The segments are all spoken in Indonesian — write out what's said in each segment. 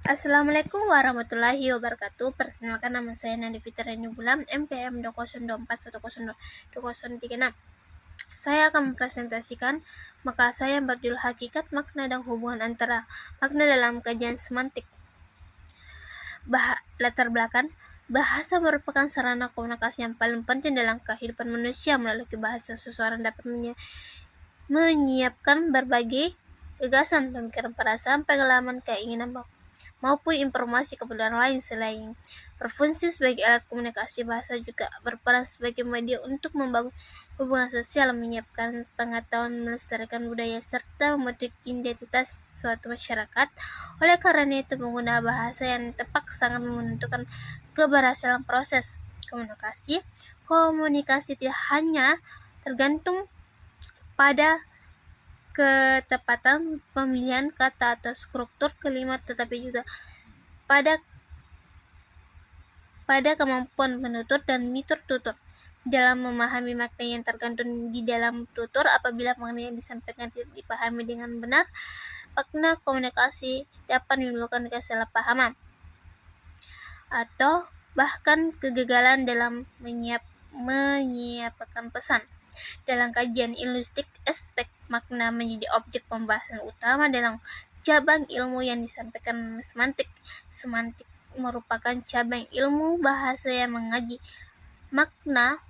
Assalamualaikum warahmatullahi wabarakatuh. Perkenalkan, nama saya Nandi Fitriani Bulam, MPM 202410236. Saya akan mempresentasikan makalah saya yang berjudul Hakikat, Makna, dan Hubungan Antara Makna dalam Kajian Semantik. Latar belakang: bahasa merupakan sarana komunikasi yang paling penting dalam kehidupan manusia. Melalui bahasa, seseorang dapat menyiapkan berbagai gagasan, pemikiran, perasaan, pengalaman, keinginan, maupun informasi kepada orang lain. Selain berfungsi sebagai alat komunikasi, bahasa juga berperan sebagai media untuk membangun hubungan sosial, menyiapkan pengetahuan, melestarikan budaya, serta membentuk identitas suatu masyarakat. Oleh karena itu, menggunakan bahasa yang tepat sangat menentukan keberhasilan proses komunikasi. Komunikasi tidak hanya tergantung pada ketepatan pemilihan kata atau struktur kalimat, tetapi juga pada kemampuan penutur dan tutur. Dalam memahami makna yang terkandung di dalam tutur, apabila makna yang disampaikan tidak dipahami dengan benar, makna komunikasi dapat menimbulkan kesalahpahaman atau bahkan kegagalan dalam menyiapkan pesan. Dalam kajian linguistik, aspek makna menjadi objek pembahasan utama dalam cabang ilmu yang disampaikan semantik. Semantik merupakan cabang ilmu bahasa yang mengkaji makna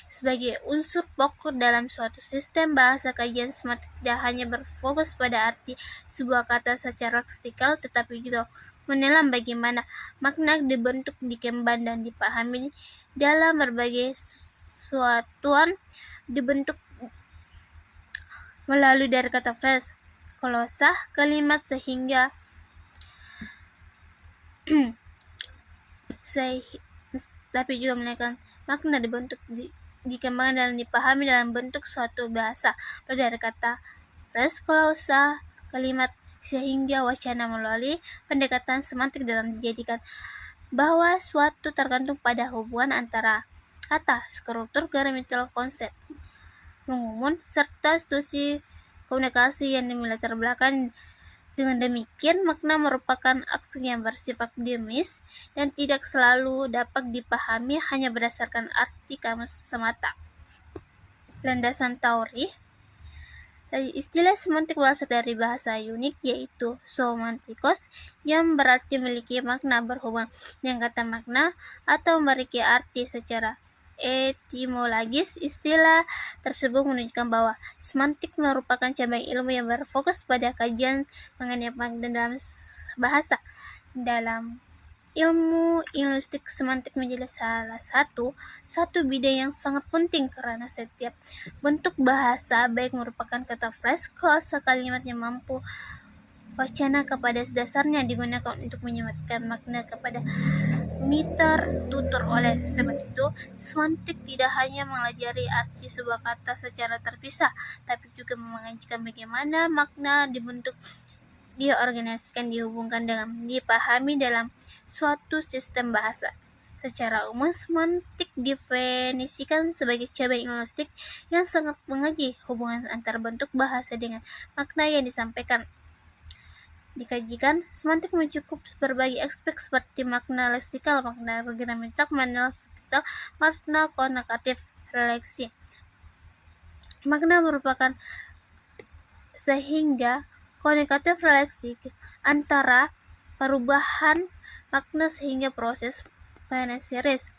sebagai unsur pokok dalam suatu sistem bahasa. Kajian semantik tidak hanya berfokus pada arti sebuah kata secara leksikal, tetapi juga menelan bagaimana makna dibentuk, dikembang, dan dipahami dalam berbagai suatuan. Dibentuk melalui dari kata frase, kolosah, kalimat, sehingga tapi juga menaikkan makna dibentuk, dikembangkan dan dipahami dalam bentuk suatu bahasa melalui dari kata frase, kolosah, kalimat, sehingga wacana. Melalui pendekatan semantik dalam dijadikan bahwa suatu tergantung pada hubungan antara kata, struktur, gramatikal, konsep, mengumun, serta institusi komunikasi yang dimelatar belakang. Dengan demikian, makna merupakan aksi yang bersifat dinamis dan tidak selalu dapat dipahami hanya berdasarkan arti kamus semata. Landasan teori. Istilah semantik berasal dari bahasa Yunik, yaitu somantikos, yang berarti memiliki makna berhubungan dengan kata makna atau memiliki arti. Secara etimologis, istilah tersebut menunjukkan bahwa semantik merupakan cabang ilmu yang berfokus pada kajian mengenai makna dalam bahasa. Dalam ilmu linguistik, semantik menjadi salah satu bidang yang sangat penting karena setiap bentuk bahasa, baik merupakan kata frase, kolosah, kalimat yang mampu wacana, kepada dasarnya digunakan untuk menyematkan makna kepada tutur. Oleh sebab itu, semantik tidak hanya mempelajari arti sebuah kata secara terpisah, tapi juga mengajarkan bagaimana makna dibentuk, diorganisasikan, dihubungkan dengan dipahami dalam suatu sistem bahasa. Secara umum, semantik definisikan sebagai cabang linguistik yang sangat mengaji hubungan antara bentuk bahasa dengan makna yang disampaikan. Dikajikan, semantik mencakup berbagai aspek seperti makna leksikal, makna gramatikal, makna struktural, makna konotatif, refleksi. Makna merupakan sehingga konotatif refleksi antara perubahan makna sehingga proses penetrasi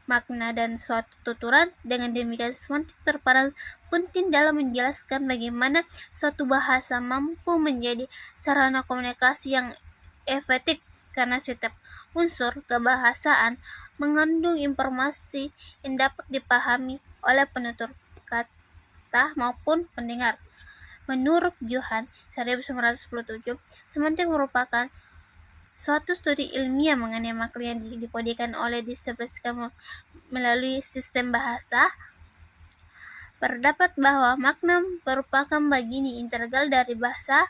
makna dan suatu tuturan. Dengan demikian, semantik berperan penting dalam menjelaskan bagaimana suatu bahasa mampu menjadi sarana komunikasi yang efektif, karena setiap unsur kebahasaan mengandung informasi yang dapat dipahami oleh penutur kata maupun pendengar. Menurut Johann 1917, semantik merupakan suatu studi ilmiah mengenai makna yang dikodekan oleh diekspresikan melalui sistem bahasa. Berpendapat bahwa makna merupakan bagian integral dari bahasa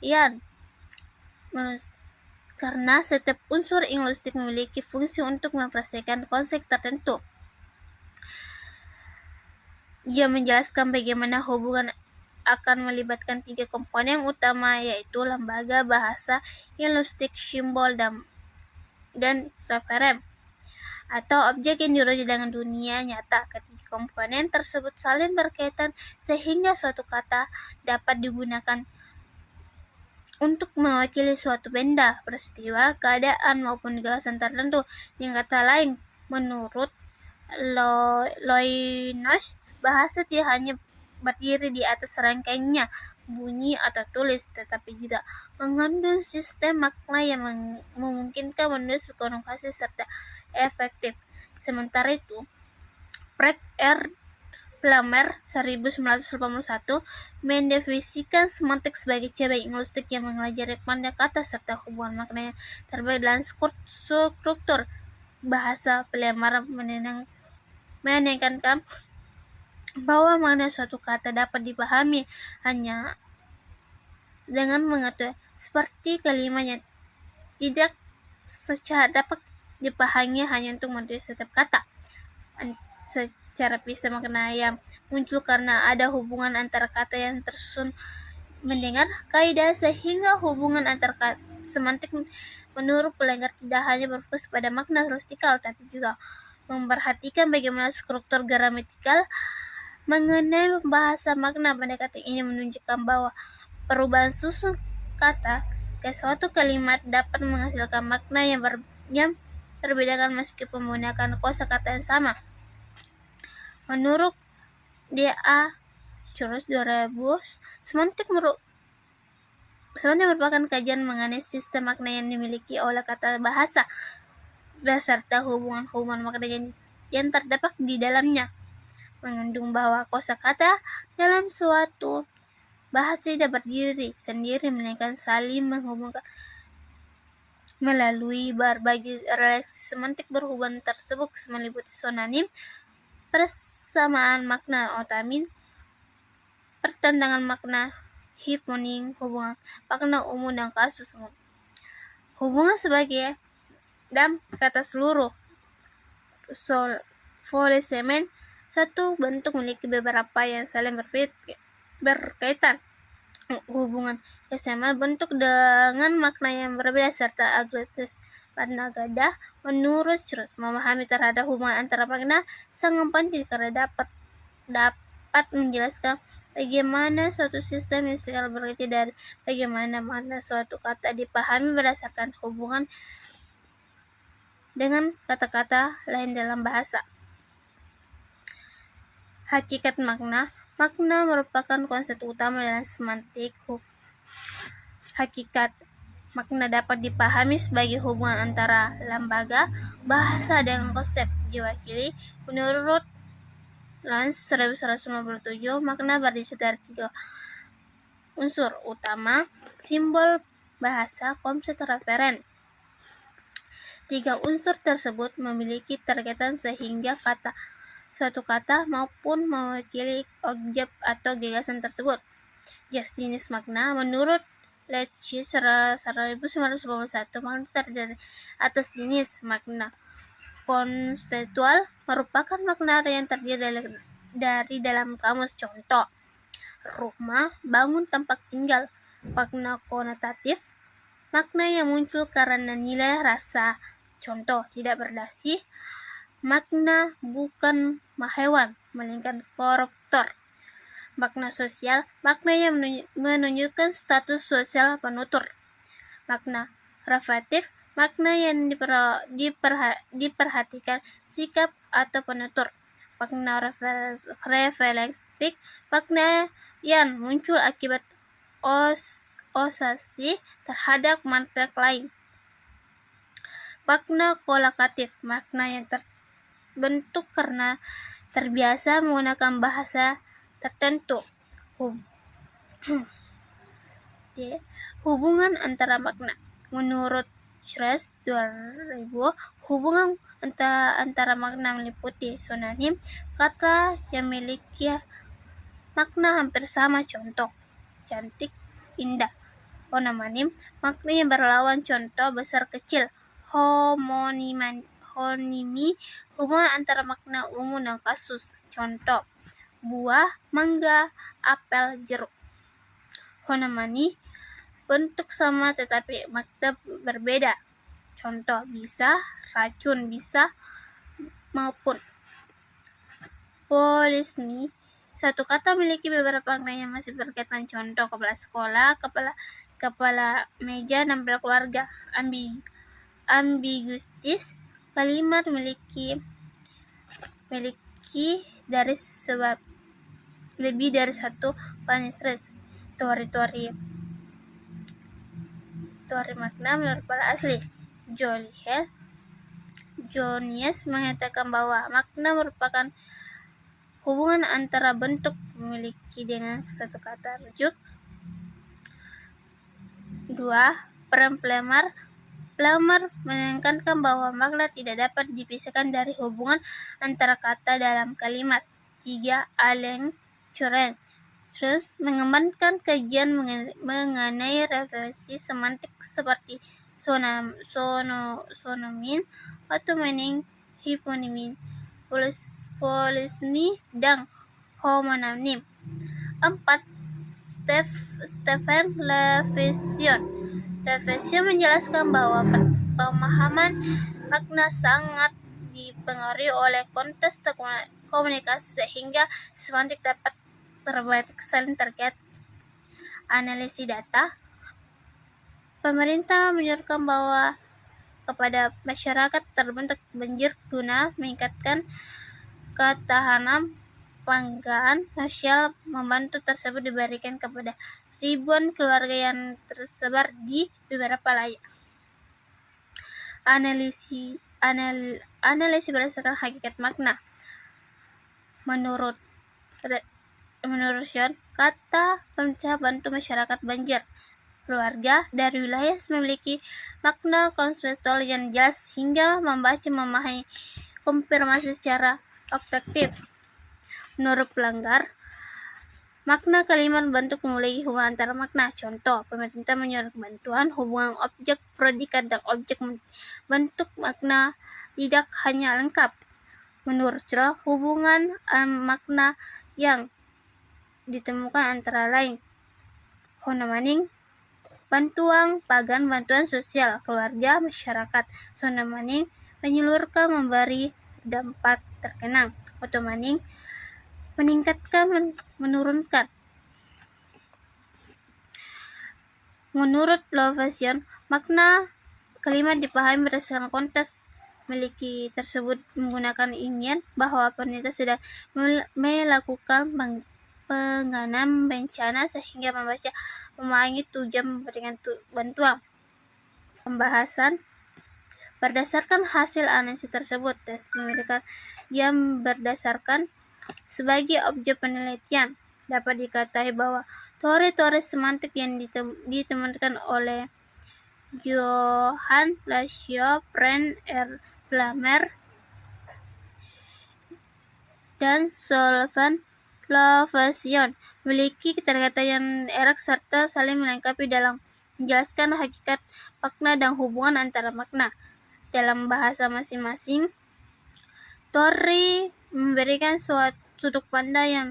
yang karena setiap unsur linguistik memiliki fungsi untuk mempresentasikan konsep tertentu. Ia menjelaskan bagaimana hubungan akan melibatkan 3 komponen utama, yaitu lembaga, bahasa, linguistik, simbol, dan referen, atau objek yang dirujuk dengan dunia nyata. Ketiga komponen tersebut saling berkaitan sehingga suatu kata dapat digunakan untuk mewakili suatu benda, peristiwa, keadaan, maupun gagasan tertentu. Dengan kata lain, menurut Loinos, bahasa tidak hanya berdiri di atas rangkaiannya, bunyi atau tulis, tetapi juga mengandung sistem makna yang memungkinkan menulis komunikasi serta efektif. Sementara itu, Frank R. Plummer 1981 mendefinisikan semantik sebagai cabang linguistik yang mempelajari kata serta hubungan makna yang terbaik dalam struktur bahasa. Plummer menekankan bahwa makna suatu kata dapat dipahami hanya dengan mengetahui seperti kalimat yang tidak secara dapat dipahami hanya untuk menulis setiap kata. Secara pisah makna yang muncul karena ada hubungan antara kata yang tersusun mendengar kaidah, sehingga hubungan antar semantik menurut Plummer tidak hanya berfokus pada makna leksikal, tapi juga memperhatikan bagaimana struktur gramatikal. Mengenai bahasa makna, pendekatan ini menunjukkan bahwa perubahan susun kata ke suatu kalimat dapat menghasilkan makna yang berbeda meskipun menggunakan kosakata yang sama. Menurut D.A. Church 2000, semantik merupakan kajian mengenai sistem makna yang dimiliki oleh kata bahasa beserta hubungan makna yang terdapat di dalamnya. Mengandung bahwa kosakata dalam suatu bahasa tidak berdiri sendiri, melainkan saling menghubungkan melalui berbagai relasi semantik. Berhubungan tersebut meliputi sinonim, persamaan makna, otonim, pertentangan makna, hiponim, hubungan makna umum, dan kasus umum. Hubungan sebagai dan kata seluruh polisemi. Satu bentuk memiliki beberapa yang saling berkaitan. Hubungan kesamaan bentuk dengan makna yang berbeda serta agregatus pada gada. Menurut Schroeder, memahami terhadap hubungan antara makna sangat penting karena dapat menjelaskan bagaimana suatu sistem leksikal berarti dari bagaimana makna suatu kata dipahami berdasarkan hubungan dengan kata-kata lain dalam bahasa. Hakikat makna. Makna merupakan konsep utama dalam semantik. Hakikat makna dapat dipahami sebagai hubungan antara lembaga bahasa dengan konsep diwakili. Menurut Lans 1997, makna berdiri dari 3 unsur utama: simbol, bahasa, konsep, referen. 3 unsur tersebut memiliki keterkaitan sehingga suatu kata maupun mewakili objek atau gagasan tersebut. Jenis makna. Menurut Leitch 1991, makna terdiri atas jenis. Makna konseptual merupakan makna yang terdiri dari dalam kamus. Contoh: rumah, bangun, tempat tinggal. Makna konotatif, makna yang muncul karena nilai rasa. Contoh: tidak berdasi. Makna bukan hewan, melainkan koruptor. Makna sosial, makna yang menunjukkan status sosial penutur. Makna reflektif, makna yang diperhatikan sikap atau penutur. Makna refleksif, makna yang muncul akibat osasi terhadap makna lain. Makna kolokatif, makna yang terbentuk karena terbiasa menggunakan bahasa tertentu. Hubungan antara makna. Menurut Schroeder 2000, hubungan antara makna meliputi sinonim, kata yang memiliki makna hampir sama. Contoh: cantik, indah. Homonim, makna yang berlawan. Contoh: besar, kecil. Homonimi, hubungan antara makna umum dan kasus. Contoh: buah, mangga, apel, jeruk. Honomani bentuk sama tetapi makna berbeda. Contoh bisa, racun bisa, maupun polismi. Satu kata memiliki beberapa makna yang masih berkaitan. Contoh kepala sekolah, kepala meja, nempel keluarga. Ambiguitas kalimat memiliki lebih dari satu panistres. Teori makna menurut para asli. Jonius mengatakan bahwa makna merupakan hubungan antara bentuk memiliki dengan satu kata rujuk. 2. Peran pelamar menekankan bahwa makna tidak dapat dipisahkan dari hubungan antara kata dalam kalimat. 3. Alain Choren mengembangkan kajian mengenai referensi semantik seperti sononim, otomonim, hiponimin, polismi, dan homonim. 4. Stephen Levision menjelaskan bahwa pemahaman makna sangat dipengaruhi oleh konteks komunikasi sehingga semantik dapat terbaik saling terkait. Analisis data. Pemerintah menunjukkan bahwa kepada masyarakat terbentuk banjir guna meningkatkan ketahanan pangan sosial. Membantu tersebut diberikan kepada ribuan keluarga yang tersebar di beberapa wilayah. Analisis berdasarkan hakikat makna. Menurut Sean, kata pemerintah bantu masyarakat banjir keluarga dari wilayah memiliki makna konseptual yang jelas hingga membaca memahami konfirmasi secara objektif. Menurut pelanggar, makna kalimat bentuk memiliki hubungan antara makna. Contoh, pemerintah menyuruh bantuan hubungan objek predikat dan objek bentuk makna tidak hanya lengkap. Menurut Cro, hubungan makna yang ditemukan antara lain honomaning, bantuan pagan, bantuan sosial, keluarga, masyarakat. Sonomaning menyeluruhkan, memberi dampak terkenang. Otomaning meningkatkan, menurunkan. Menurut Levision, makna kalimat dipahami berdasarkan konteks memiliki tersebut menggunakan ingin bahwa pemerintah sedang melakukan penanganan bencana sehingga membaca memahami tujuan memberikan bantuan. Pembahasan berdasarkan hasil analisis tersebut, tes memberikan yang berdasarkan sebagai objek penelitian. Dapat dikatakan bahwa teori-teori semantik yang ditemukan oleh Johann Lasio, Franz R. Plamer, dan Stephen Levision memiliki keterkaitan yang erat serta saling melengkapi dalam menjelaskan hakikat makna dan hubungan antara makna. Dalam bahasa masing-masing, teori memberikan sudut pandang yang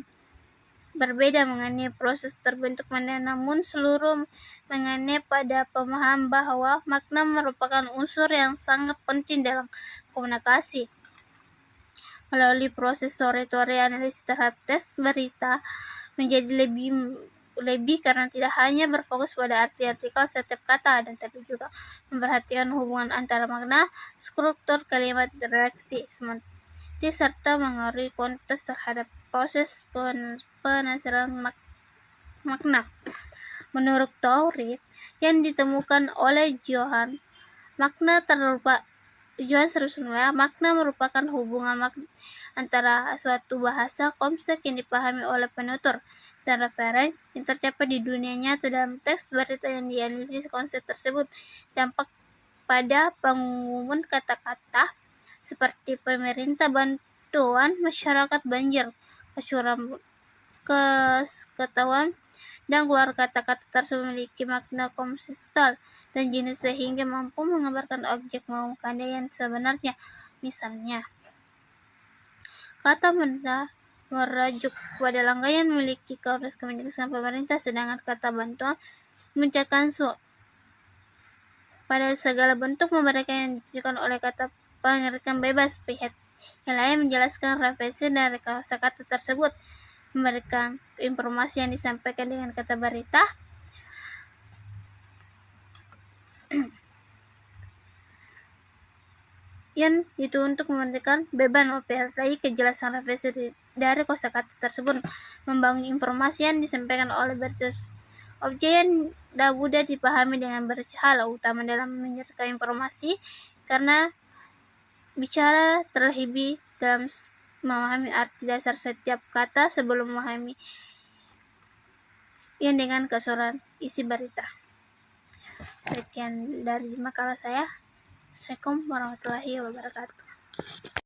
berbeda mengenai proses terbentuk makna, namun seluruh mengenai pada pemahaman bahwa makna merupakan unsur yang sangat penting dalam komunikasi. Melalui proses teori-teori analisis terhadap teks berita menjadi lebih karena tidak hanya berfokus pada arti artikel setiap kata dan tapi juga memperhatikan hubungan antara makna, struktur kalimat, reaksi semantik serta mengaruhi konteks terhadap proses penasaran makna. Menurut teori yang ditemukan oleh Johann makna merupakan hubungan antara suatu bahasa konsep yang dipahami oleh penutur dan referen yang tercapai di dunia nyata dalam teks berita yang dianalisis. Konsep tersebut dampak pada pengumuman kata-kata seperti pemerintah bantuan masyarakat banjir, ketahuan dan keluar kata-kata tersebut memiliki makna konseptual dan jenis sehingga mampu menggambarkan objek maupun kata yang sebenarnya. Misalnya, kata benda merujuk pada langganan memiliki koordinasi kementerian pemerintah, sedangkan kata bantuan menunjukkan pada segala bentuk memberikan yang ditujukan oleh kata pengertian bebas. Pihak yang lain menjelaskan referensi dari kosakata tersebut, memberikan informasi yang disampaikan dengan kata berita yang itu untuk memberikan beban operasi kejelasan referensi dari kosakata tersebut, membangun informasi yang disampaikan oleh berita objek yang mudah dipahami dengan bercahaya utama dalam menyertakan informasi, karena bicara terlebih dalam memahami arti dasar setiap kata sebelum memahami yang dengan keseluruhan isi berita. Sekian dari makalah saya. Assalamualaikum warahmatullahi wabarakatuh.